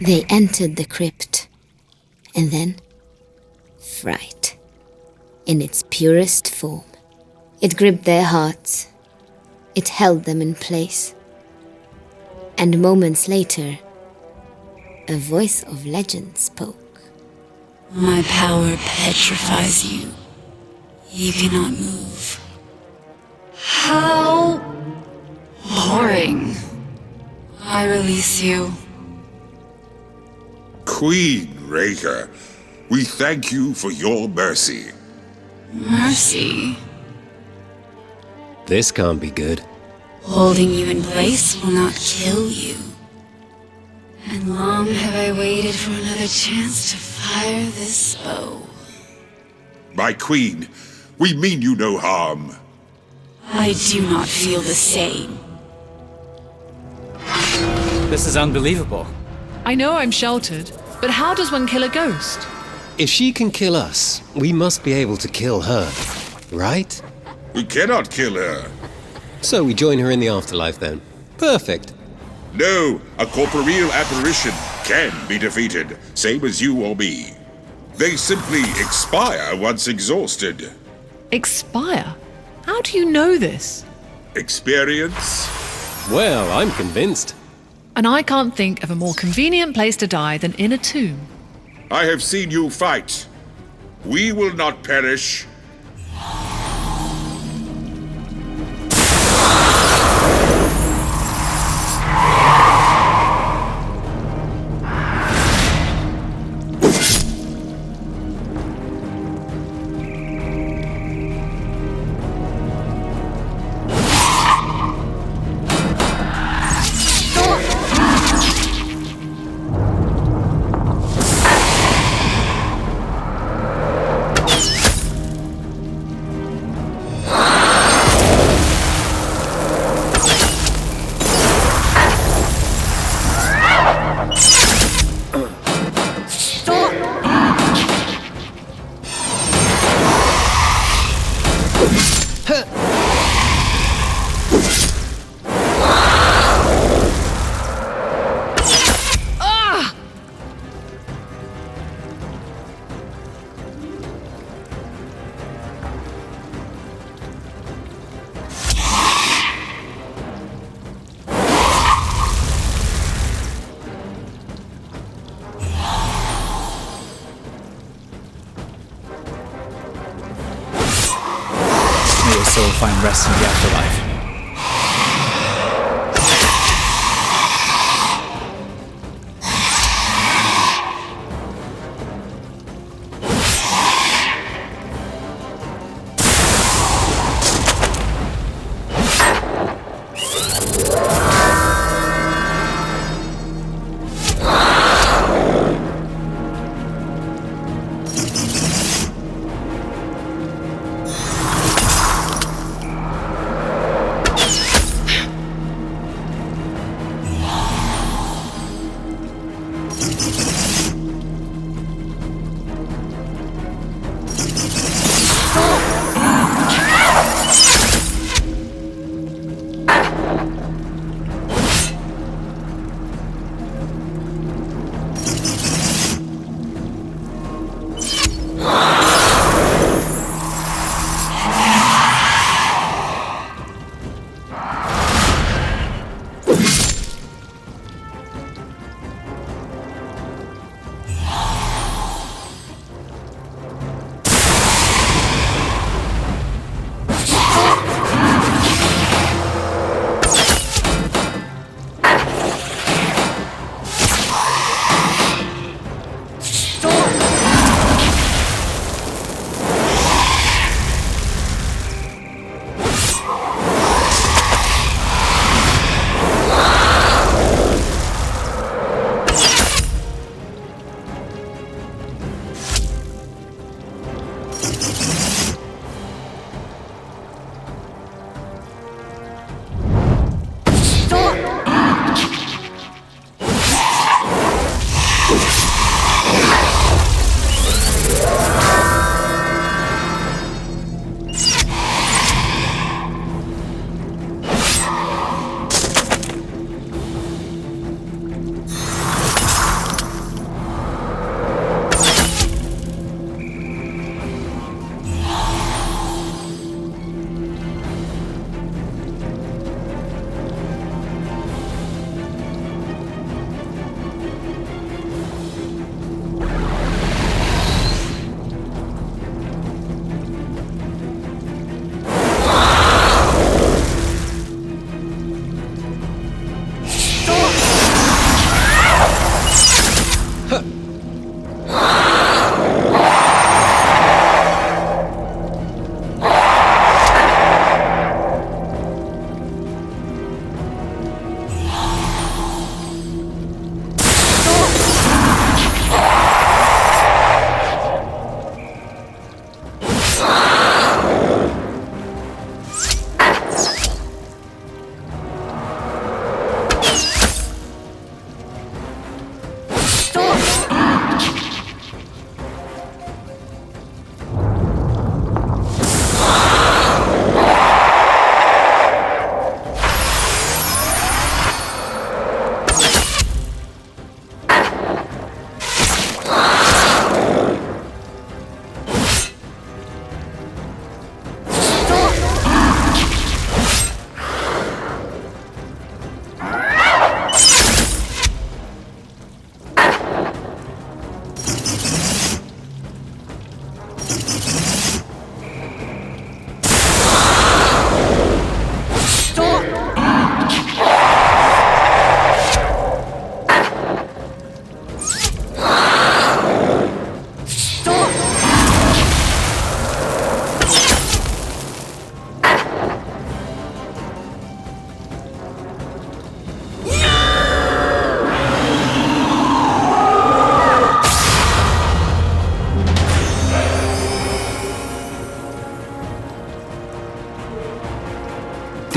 They entered the crypt, and then fright, in its purest form. It gripped their hearts. It held them in place. And moments later, a voice of legend spoke. My power petrifies you. You cannot move. How boring. I release you. Queen Raker, we thank you for your mercy. Mercy? This can't be good. Holding you in place will not kill you. And long have I waited for another chance to fire this bow. My queen, we mean you no harm. I do not feel the same. This is unbelievable. I know I'm sheltered, but how does one kill a ghost? If she can kill us, we must be able to kill her, right? We cannot kill her. So we join her in the afterlife then. Perfect. No, a corporeal apparition can be defeated, same as you or me. They simply expire once exhausted. Expire? How do you know this? Experience? Well, I'm convinced. And I can't think of a more convenient place to die than in a tomb. I have seen you fight. We will not perish. May your soul find rest in the afterlife.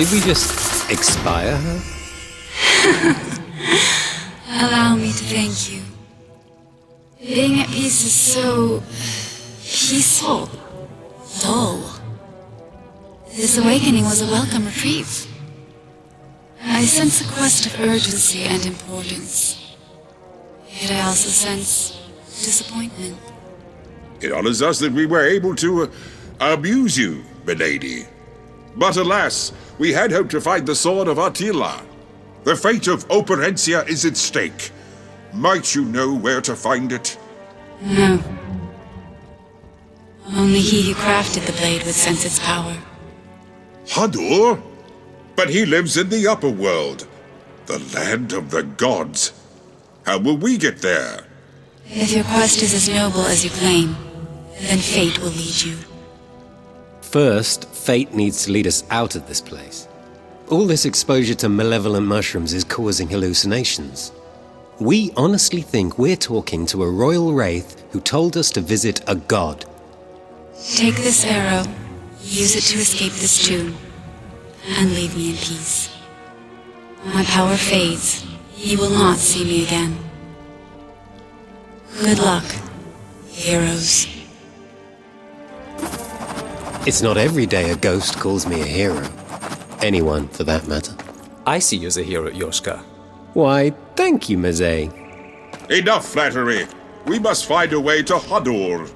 Should we just expire her? Allow me to thank you. Being at peace is so peaceful, dull. This awakening was a welcome reprieve. I sense a quest of urgency and importance. Yet I also sense disappointment. It honors us that we were able to abuse you, milady. But alas, we had hoped to find the sword of Attila. The fate of Operencia is at stake. Might you know where to find it? No. Only he who crafted the blade would sense its power. Hadur? But he lives in the upper world, the land of the gods. How will we get there? If your quest is as noble as you claim, then fate will lead you. First, fate needs to lead us out of this place. All this exposure to malevolent mushrooms is causing hallucinations. We honestly think we're talking to a royal wraith who told us to visit a god. Take this arrow, use it to escape this tomb, and leave me in peace. My power fades. You will not see me again. Good luck, heroes. It's not every day a ghost calls me a hero. Anyone, for that matter. I see you as a hero, Yoshka. Why, thank you, Meze. Enough flattery. We must find a way to Hadur.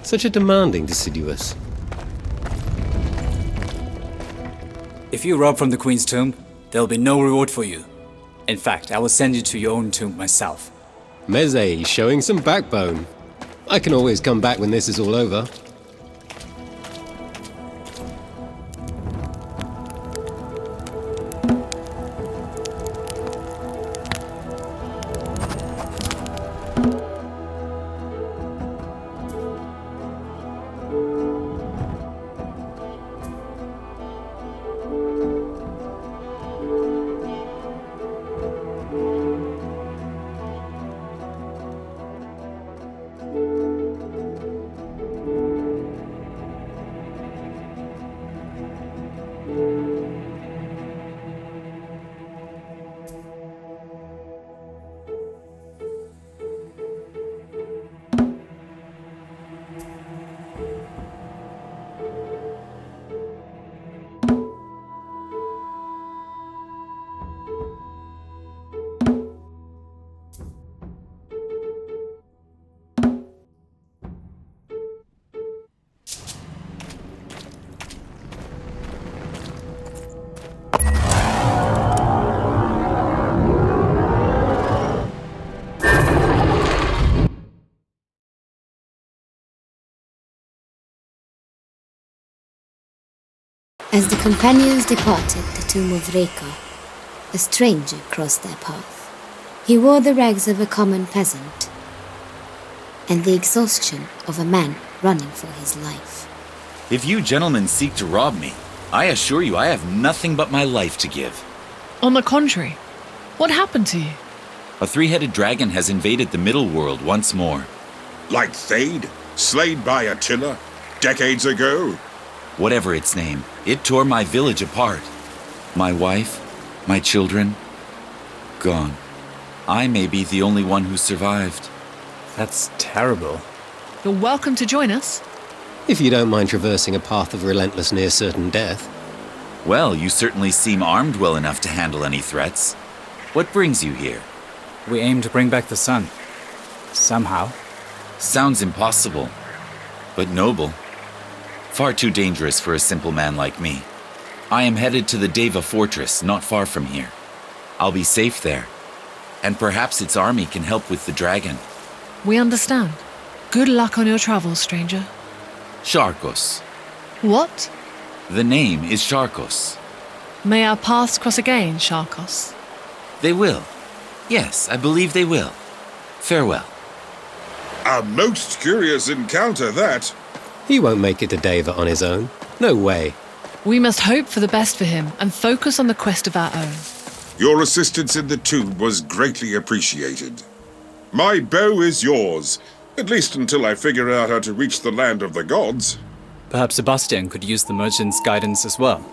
Such a demanding Deciduous. If you rob from the Queen's tomb, there'll be no reward for you. In fact, I will send you to your own tomb myself. Meze showing some backbone. I can always come back when this is all over. As the companions departed the tomb of Reka, a stranger crossed their path. He wore the rags of a common peasant and the exhaustion of a man running for his life. If you gentlemen seek to rob me, I assure you I have nothing but my life to give. On the contrary, what happened to you? A three-headed dragon has invaded the middle world once more. Like Thade, slain by Attila decades ago. Whatever its name, it tore my village apart. My wife, my children, gone. I may be the only one who survived. That's terrible. You're welcome to join us. If you don't mind traversing a path of relentless near-certain death. Well, you certainly seem armed well enough to handle any threats. What brings you here? We aim to bring back the sun. Somehow. Sounds impossible, but noble. Far too dangerous for a simple man like me. I am headed to the Deva fortress, not far from here. I'll be safe there, and perhaps its army can help with the dragon. We understand. Good luck on your travels, stranger. Sharkos. What? The name is Sharkos. May our paths cross again, Sharkos? They will. Yes, I believe they will. Farewell. A most curious encounter, that. He won't make it to Deva on his own. No way. We must hope for the best for him and focus on the quest of our own. Your assistance in the tomb was greatly appreciated. My bow is yours, at least until I figure out how to reach the land of the gods. Perhaps Sebastian could use the merchant's guidance as well.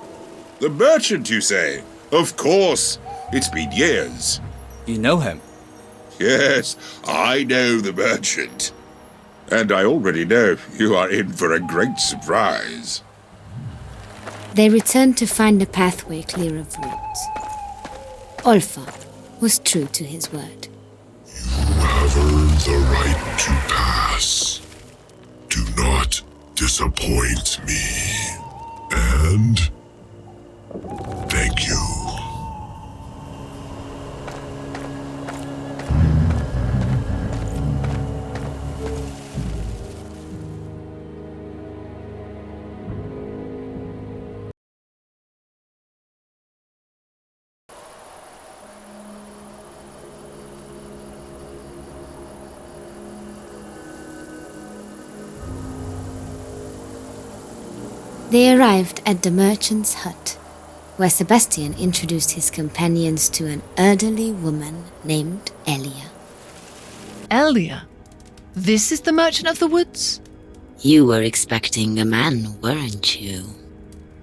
The merchant, you say? Of course. It's been years. You know him? Yes, I know the merchant. And I already know you are in for a great surprise. They returned to find a pathway clear of roots. Olfa was true to his word. You have earned the right to pass. Do not disappoint me. And thank you. They arrived at the merchant's hut, where Sebastian introduced his companions to an elderly woman named Elia. Elia? This is the merchant of the woods? You were expecting a man, weren't you?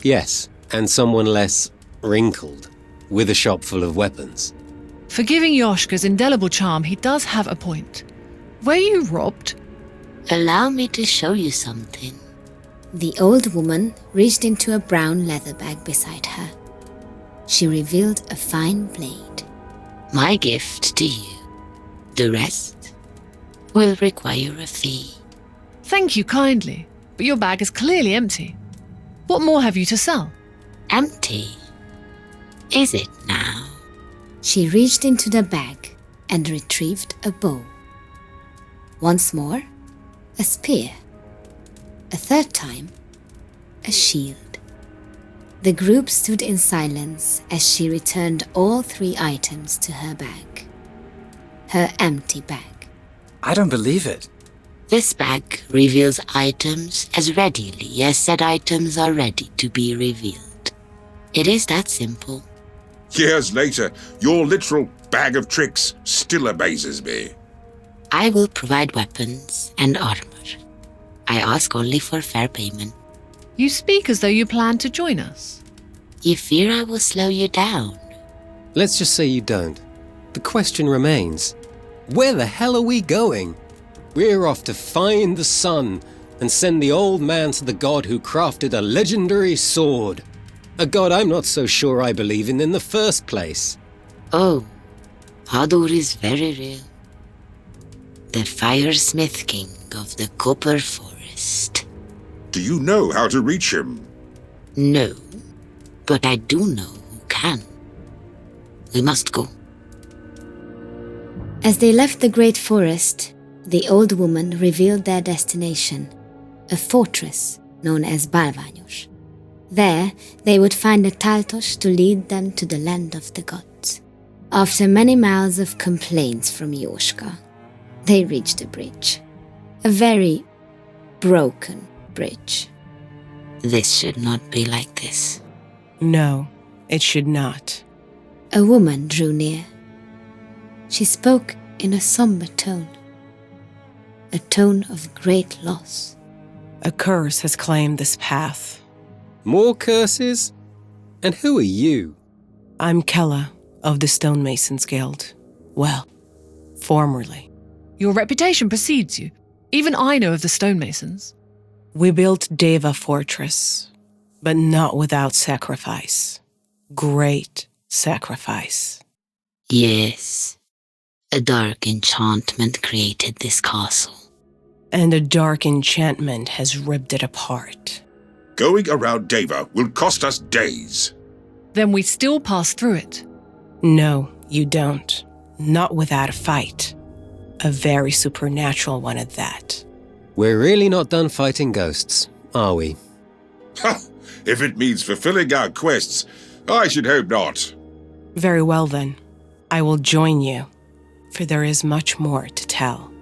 Yes, and someone less wrinkled, with a shop full of weapons. Forgiving Yoshka's indelible charm, he does have a point. Were you robbed? Allow me to show you something. The old woman reached into a brown leather bag beside her. She revealed a fine blade. My gift to you. The rest will require a fee. Thank you kindly, but your bag is clearly empty. What more have you to sell? Empty? Is it now? She reached into the bag and retrieved a bow. Once more, a spear. A third time, a shield. The group stood in silence as she returned all three items to her bag. Her empty bag. I don't believe it. This bag reveals items as readily as said items are ready to be revealed. It is that simple. Years later, your literal bag of tricks still amazes me. I will provide weapons and armor. I ask only for fair payment. You speak as though you plan to join us. You fear I will slow you down? Let's just say you don't. The question remains, where the hell are we going? We're off to find the sun and send the old man to the god who crafted a legendary sword. A god I'm not so sure I believe in the first place. Oh, Hadur is very real. The Firesmith King of the Copper Forest. Do you know how to reach him? No, but I do know who can. We must go. As they left the great forest, the old woman revealed their destination, a fortress known as Balványos. There, they would find a Taltos to lead them to the land of the gods. After many miles of complaints from Yoshka, they reached a bridge. A very broken bridge. This should not be like this. No, it should not. A woman drew near. She spoke in a somber tone, a tone of great loss. A curse has claimed this path. More curses? And who are you? I'm Kella of the Stonemasons Guild. Well, formerly. Your reputation precedes you. Even I know of the stonemasons. We built Deva Fortress, but not without sacrifice. Great sacrifice. Yes, a dark enchantment created this castle. And a dark enchantment has ripped it apart. Going around Deva will cost us days. Then we still pass through it. No, you don't. Not without a fight. A very supernatural one at that. We're really not done fighting ghosts, are we? Ha! If it means fulfilling our quests, I should hope not. Very well then. I will join you, for there is much more to tell.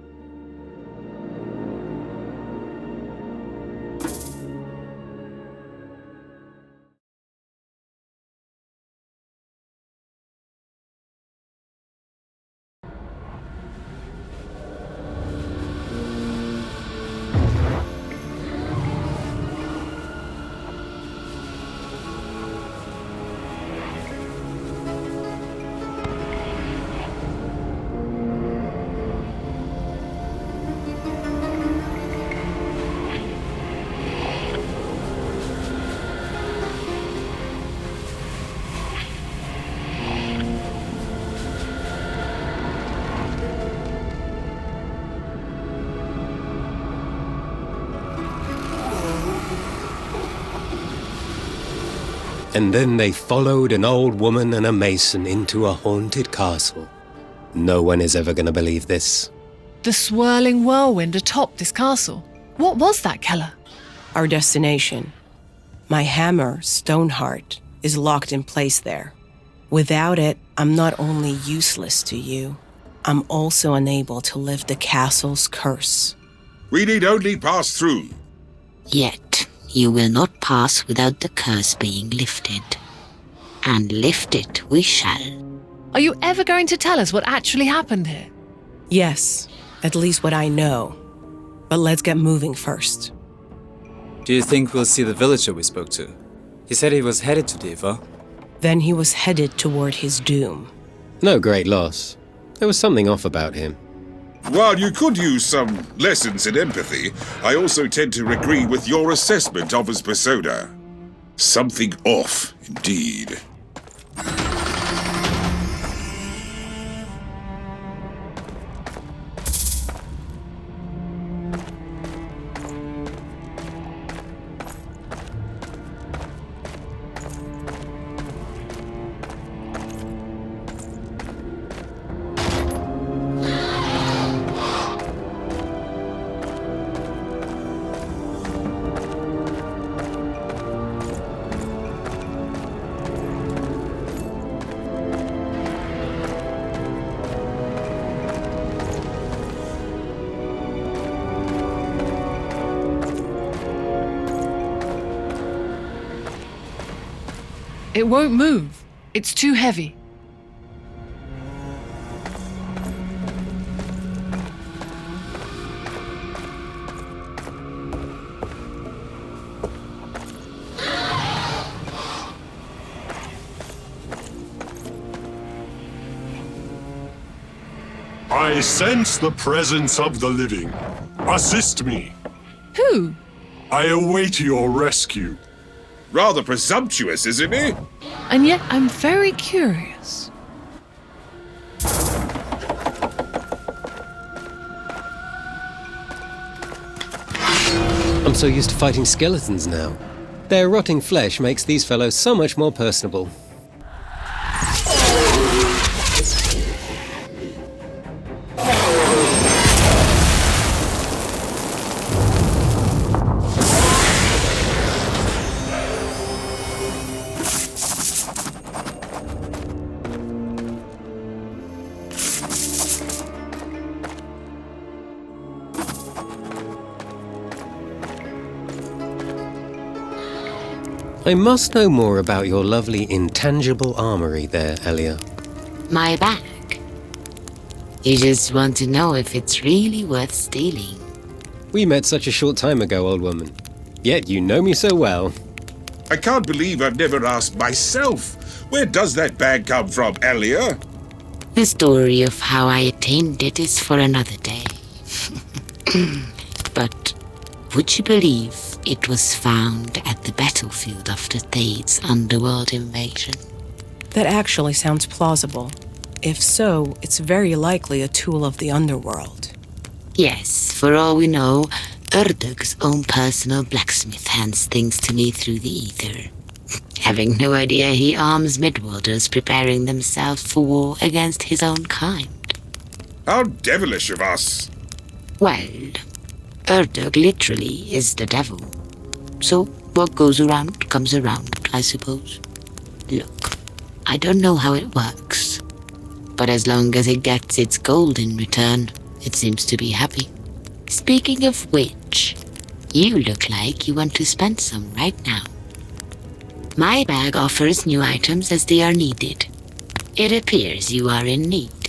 And then they followed an old woman and a mason into a haunted castle. No one is ever going to believe this. The swirling whirlwind atop this castle. What was that, Keller? Our destination. My hammer, Stoneheart, is locked in place there. Without it, I'm not only useless to you, I'm also unable to lift the castle's curse. We need only pass through. Yet, you will not pass without the curse being lifted. And lift it we shall. Are you ever going to tell us what actually happened here? Yes, at least what I know. But let's get moving first. Do you think we'll see the villager we spoke to? He said he was headed to Deva. Then he was headed toward his doom. No great loss. There was something off about him. While you could use some lessons in empathy, I also tend to agree with your assessment of his persona. Something off, indeed. It won't move. It's too heavy. I sense the presence of the living. Assist me. Who? I await your rescue. Rather presumptuous, isn't he? And yet I'm very curious. I'm so used to fighting skeletons now. Their rotting flesh makes these fellows so much more personable. I must know more about your lovely intangible armory there, Elia. My bag. You just want to know if it's really worth stealing. We met such a short time ago, old woman. Yet you know me so well. I can't believe I've never asked myself. Where does that bag come from, Elia? The story of how I attained it is for another day. But would you believe it was found at the battlefield after Thade's underworld invasion? That actually sounds plausible. If so, it's very likely a tool of the underworld. Yes, for all we know, Urdug's own personal blacksmith hands things to me through the ether. Having no idea he arms midworlders preparing themselves for war against his own kind. How devilish of us. Well, Urdug literally is the devil. So what goes around comes around, I suppose. Look, I don't know how it works, but as long as it gets its gold in return, it seems to be happy. Speaking of which, you look like you want to spend some right now. My bag offers new items as they are needed. It appears you are in need.